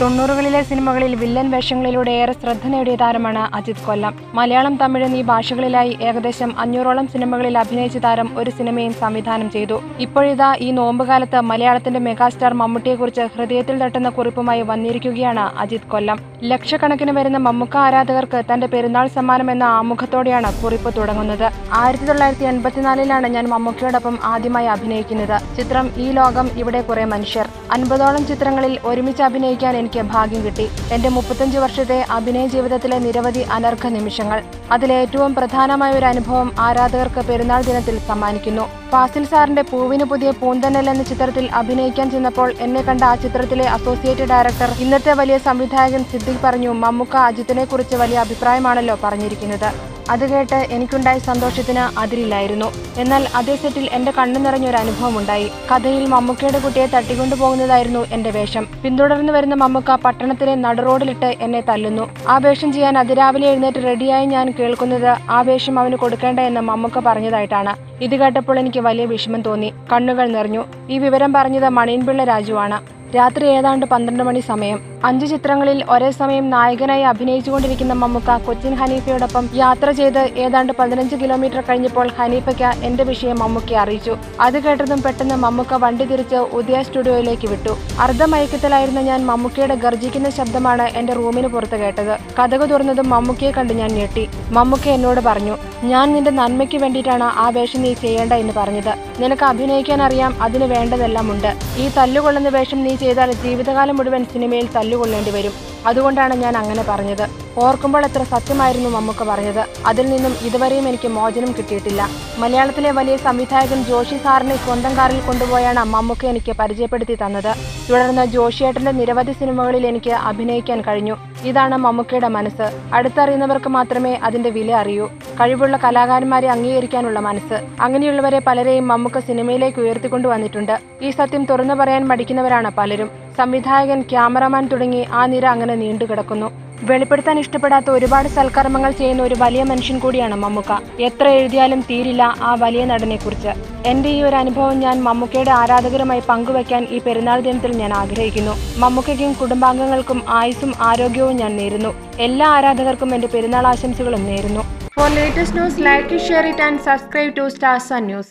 90കളിലെ സിനിമകളിൽ വില്ലൻ വേഷങ്ങളിലൂടെ ഏറെ ശ്രദ്ധ നേടിയ താരമാണ് അജിത് കൊല്ലം. മലയാളം, തമിഴ് എന്നീ ഭാഷകളിലായി ഏകദേശം 500ഓളം സിനിമകളിൽ അഭിനയിച്ച താരം ഒരു സിനിമയും സംവിധാനം ചെയ്തു. ഇപ്പോഴിതാ ഈ നോമ്പുകാലത്ത് മലയാളത്തിന്റെ മെഗാസ്റ്റാർ മമ്മൂട്ടിയെക്കുറിച്ച് ഹൃദയത്തിൽ തട്ടുന്ന കുറിപ്പുമായി വന്നിരിക്കുകയാണ് അജിത് കൊല്ലം. ലക്ഷക്കണക്കിന് വരുന്ന മമ്മൂക്ക ആരാധകർക്ക് തന്റെ പെരുന്നാൾ സമ്മാനം എന്ന ആമുഖത്തോടെയാണ് കുറിപ്പ് തുടങ്ങുന്നത്. 1984-ലാണ് ഞാൻ മമ്മൂക്കയോടൊപ്പം ആദ്യമായി അഭിനയിക്കുന്നത്. ചിത്രം ഈ ലോകം, ഇവിടെ കുറെ മനുഷ്യർ. 50ഓളം ചിത്രങ്ങളിൽ ഒരുമിച്ച് അഭിനയിക്കാൻ എനിക്ക് ഭാഗ്യം കിട്ടി. എന്റെ 35 വർഷത്തെ അഭിനയ ജീവിതത്തിലെ നിരവധി അനർഘ നിമിഷങ്ങൾ. അതിലേറ്റവും പ്രധാനമായ ഒരു അനുഭവം ആരാധകർക്ക് പെരുന്നാൾ ദിനത്തിൽ സമ്മാനിക്കുന്നു. ഫാസിൽ സാറിന്റെ പൂവിന് പുതിയ പൂന്തന്നൽ എന്ന ചിത്രത്തിൽ അഭിനയിക്കാൻ ചെന്നപ്പോൾ എന്നെ കണ്ട ആ ചിത്രത്തിലെ അസോസിയേറ്റ് ഡയറക്ടർ, ഇന്നത്തെ വലിയ സംവിധായകൻ സിദ്ദിഖ് പറഞ്ഞു, മമ്മൂക്ക അജിത്തിനെ കുറിച്ച് വലിയ അഭിപ്രായമാണല്ലോ പറഞ്ഞിരിക്കുന്നത്. അത് കേട്ട് എനിക്കുണ്ടായ സന്തോഷത്തിന് അതിരില്ലായിരുന്നു. എന്നാൽ അതേ സെറ്റിൽ എന്റെ കണ്ണു നിറഞ്ഞൊരു അനുഭവം ഉണ്ടായി. കഥയിൽ മമ്മൂക്കയുടെ കുട്ടിയെ തട്ടിക്കൊണ്ടുപോകുന്നതായിരുന്നു എന്റെ വേഷം. പിന്തുടർന്നു വരുന്ന മമ്മൂക്ക പട്ടണത്തിലെ നടുറോഡിലിട്ട് എന്നെ തല്ലുന്നു. ആ വേഷം ചെയ്യാൻ അതിരാവിലെ എഴുന്നേറ്റ് റെഡിയായി ഞാൻ കേൾക്കുന്നത് ആ വേഷം അവന് കൊടുക്കേണ്ട എന്ന് മമ്മൂക്ക പറഞ്ഞതായിട്ടാണ്. ഇത് കേട്ടപ്പോൾ എനിക്ക് വലിയ വിഷമം തോന്നി. കണ്ണുകൾ നിറഞ്ഞു. ഈ വിവരം പറഞ്ഞത് മണിയൻപിള്ള രാജുവാണ്. രാത്രി ഏതാണ്ട് 12 മണി സമയം. 5 ചിത്രങ്ങളിൽ ഒരേ സമയം നായകനായി അഭിനയിച്ചുകൊണ്ടിരിക്കുന്ന മമ്മൂക്ക കൊച്ചിൻ ഹനീഫയോടൊപ്പം യാത്ര ചെയ്ത് ഏതാണ്ട് 15 കിലോമീറ്റർ കഴിഞ്ഞപ്പോൾ ഹനീഫയ്ക്ക് എന്റെ വിഷയം മമ്മൂക്കയെ അറിയിച്ചു. അത് കേട്ടതും പെട്ടെന്ന് മമ്മൂക്ക വണ്ടി തിരിച്ച് ഉദയ സ്റ്റുഡിയോയിലേക്ക് വിട്ടു. അർദ്ധമയക്കത്തിലായിരുന്ന ഞാൻ മമ്മൂക്കയുടെ ഗർജിക്കുന്ന ശബ്ദമാണ് എന്റെ റൂമിന് പുറത്ത് കേട്ടത്. കതക് തുറന്നതും മമ്മൂക്കയെ കണ്ട് ഞാൻ ഞെട്ടി. മമ്മൂക്ക എന്നോട് പറഞ്ഞു, ഞാൻ നിന്റെ നന്മയ്ക്ക് വേണ്ടിയിട്ടാണ് ആ വേഷം നീ ചെയ്യേണ്ട എന്ന് പറഞ്ഞത്. നിനക്ക് അഭിനയിക്കാൻ അറിയാം, അതിന് വേണ്ടതെല്ലാം ഉണ്ട്. ഈ തല്ലുകൊള്ളുന്ന വേഷം നീ ചെയ്താൽ ജീവിതകാലം മുഴുവൻ സിനിമയിൽ തല്ലുകൊള്ളേണ്ടി വരും. അതുകൊണ്ടാണ് ഞാൻ അങ്ങനെ പറഞ്ഞത്. ഓർക്കുമ്പോൾ എത്ര സത്യമായിരുന്നു മമ്മൂക്ക പറഞ്ഞത്. അതിൽ നിന്നും ഇതുവരെയും എനിക്ക് മോചനം കിട്ടിയിട്ടില്ല. മലയാളത്തിലെ വലിയ സംവിധായകൻ ജോഷി സാറിനെ സ്വന്തം കാറിൽ കൊണ്ടുപോയാണ് മമ്മൂക്ക എനിക്ക് പരിചയപ്പെടുത്തി തന്നത്. തുടർന്ന് ജോഷിയേട്ടന്റെ നിരവധി സിനിമകളിൽ എനിക്ക് അഭിനയിക്കാൻ കഴിഞ്ഞു. ഇതാണ് മമ്മൂക്കയുടെ മനസ്സ്. അടുത്തറിയുന്നവർക്ക് മാത്രമേ അതിന്റെ വില അറിയൂ. കഴിവുള്ള കലാകാരന്മാരെ അംഗീകരിക്കാനുള്ള മനസ്സ്. അങ്ങനെയുള്ളവരെ പലരെയും മമ്മൂക്ക സിനിമയിലേക്ക് ഉയർത്തിക്കൊണ്ടുവന്നിട്ടുണ്ട്. ഈ സത്യം തുറന്നു പറയാൻ മടിക്കുന്നവരാണ് പലരും. സംവിധായകൻ, ക്യാമറമാൻ തുടങ്ങി ആ നിര അങ്ങനെ നീണ്ടുകിടക്കുന്നു. വെളിപ്പെടുത്താൻ ഇഷ്ടപ്പെടാത്ത ഒരുപാട് സൽക്കർമ്മങ്ങൾ ചെയ്യുന്ന ഒരു വലിയ മനുഷ്യൻ കൂടിയാണ് മമ്മൂക്ക. എത്ര എഴുതിയാലും തീരില്ല ആ വലിയ നടനെ കുറിച്ച്. എന്റെ ഈ ഒരു അനുഭവം ഞാൻ മമ്മൂക്കയുടെ ആരാധകരുമായി പങ്കുവയ്ക്കാൻ ഈ പെരുന്നാൾ ദിനത്തിൽ ഞാൻ ആഗ്രഹിക്കുന്നു. മമ്മൂക്കയ്ക്കും കുടുംബാംഗങ്ങൾക്കും ആയുസ്സും ആരോഗ്യവും ഞാൻ നേരുന്നു. എല്ലാ ആരാധകർക്കും എന്റെ പെരുന്നാൾ ആശംസകളും നേരുന്നു. For latest news, like, share it and subscribe to Star Sun News.